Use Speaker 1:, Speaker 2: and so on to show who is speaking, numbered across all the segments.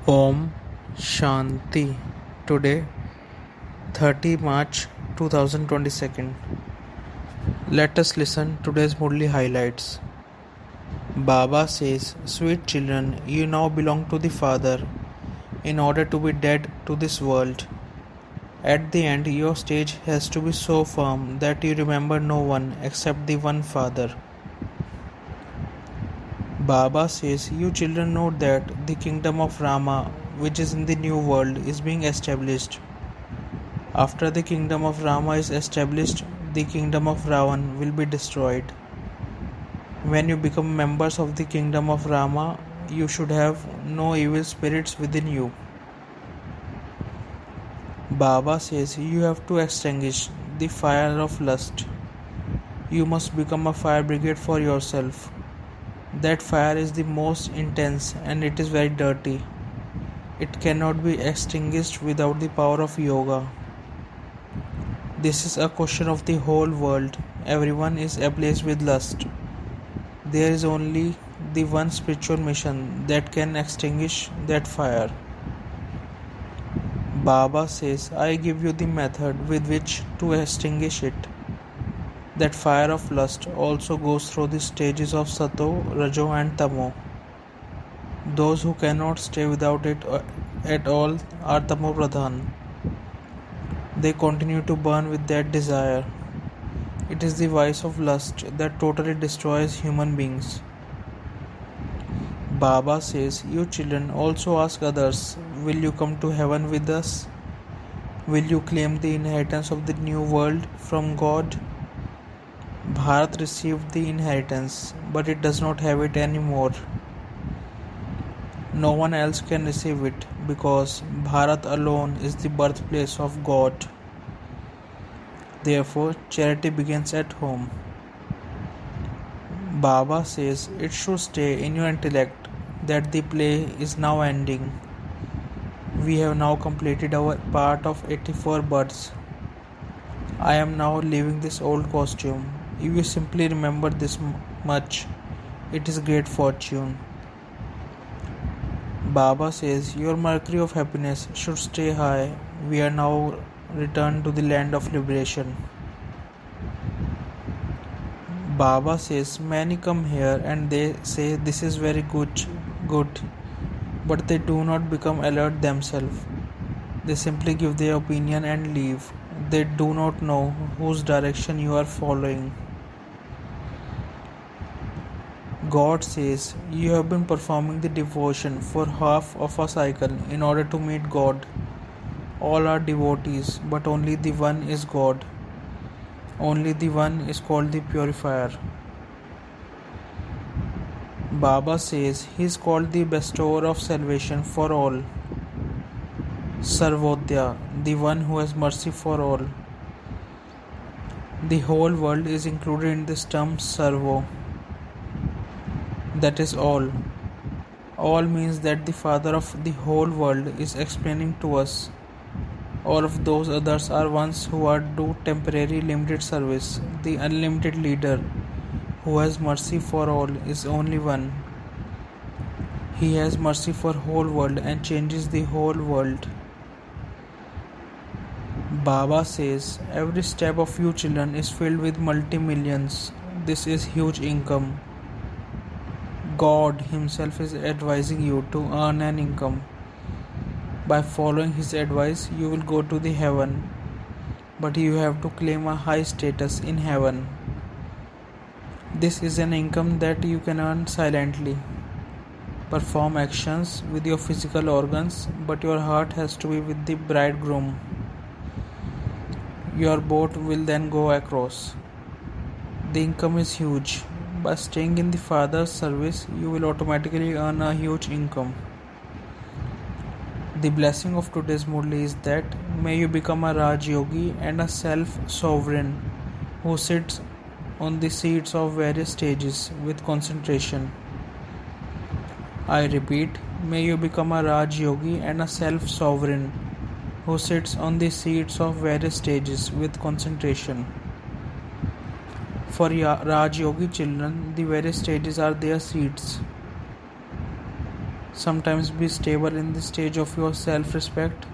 Speaker 1: Om Shanti. Today, 30 March 2022. Let us listen today's Murli highlights. Baba says, "Sweet children, you now belong to the Father in order to be dead to this world. At the end, your stage has to be so firm that you remember no one except the one Father." Baba says, "You children know that the kingdom of Rama, which is in the new world, is being established. After the kingdom of Rama is established, the kingdom of Ravan will be destroyed. When you become members of the kingdom of Rama, you should have no evil spirits within you." Baba says, "You have to extinguish the fire of lust. You must become a fire brigade for yourself. That fire is the most intense and it is very dirty. It cannot be extinguished without the power of yoga. This is a question of the whole world. Everyone is ablaze with lust. There is only the one spiritual mission that can extinguish that fire." Baba says, "I give you the method with which to extinguish it." That fire of lust also goes through the stages of Sato, Rajo and Tamo. Those who cannot stay without it at all are Tamo Pradhan. They continue to burn with that desire. It is the vice of lust that totally destroys human beings. Baba says, "You children also ask others, will you come to heaven with us? Will you claim the inheritance of the new world from God?" Bharat received the inheritance, but it does not have it anymore. No one else can receive it because Bharat alone is the birthplace of God. Therefore, charity begins at home. Baba says it should stay in your intellect that the play is now ending. We have now completed our part of 84 births. I am now leaving this old costume. If you simply remember this much, it is great fortune. Baba says your mercury of happiness should stay high. We are now returned to the land of liberation. Baba says many come here and they say this is very good, but they do not become alert themselves. They simply give their opinion and leave. They do not know whose direction you are following. God says, "You have been performing the devotion for half of a cycle in order to meet God. All are devotees, but only the one is God. Only the one is called the purifier." Baba says he is called the bestower of salvation for all. Sarvodaya, the one who has mercy for all. The whole world is included in this term Sarvo. That is all. All means that the Father of the whole world is explaining to us. All of those others are ones who are do temporary limited service. The unlimited leader who has mercy for all is only one. He has mercy for whole world and changes the whole world. Baba says every step of you children is filled with multi-millions. This is huge income. God himself is advising you to earn an income. By following his advice, you will go to the heaven, but you have to claim a high status in heaven. This is an income that you can earn silently. Perform actions with your physical organs, but your heart has to be with the bridegroom. Your boat will then go across. The income is huge. By staying in the Father's service, you will automatically earn a huge income. The blessing of today's Murli is that may you become a Raj Yogi and a self-sovereign who sits on the seats of various stages with concentration. I repeat, may you become a Raj Yogi and a self-sovereign who sits on the seats of various stages with concentration. For Raj Yogi children, the various stages are their seats. Sometimes be stable in the stage of your self respect,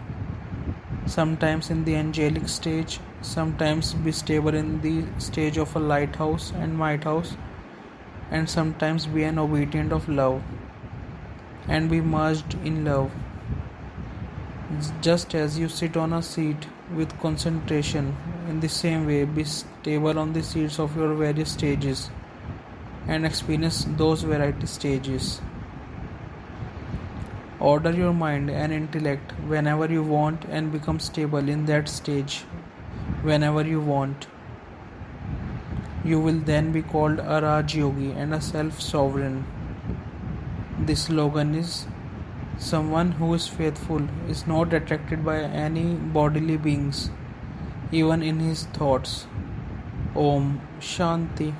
Speaker 1: sometimes in the angelic stage, sometimes be stable in the stage of a lighthouse and lighthouse, and sometimes be an obedient of love and be merged in love. Just as you sit on a seat with concentration, in the same way, be stable on the seats of your various stages and experience those variety stages. Order your mind and intellect whenever you want and become stable in that stage whenever you want. You will then be called a Raj Yogi and a self sovereign. The slogan is: someone who is faithful is not attracted by any bodily beings, even in his thoughts. Om Shanti.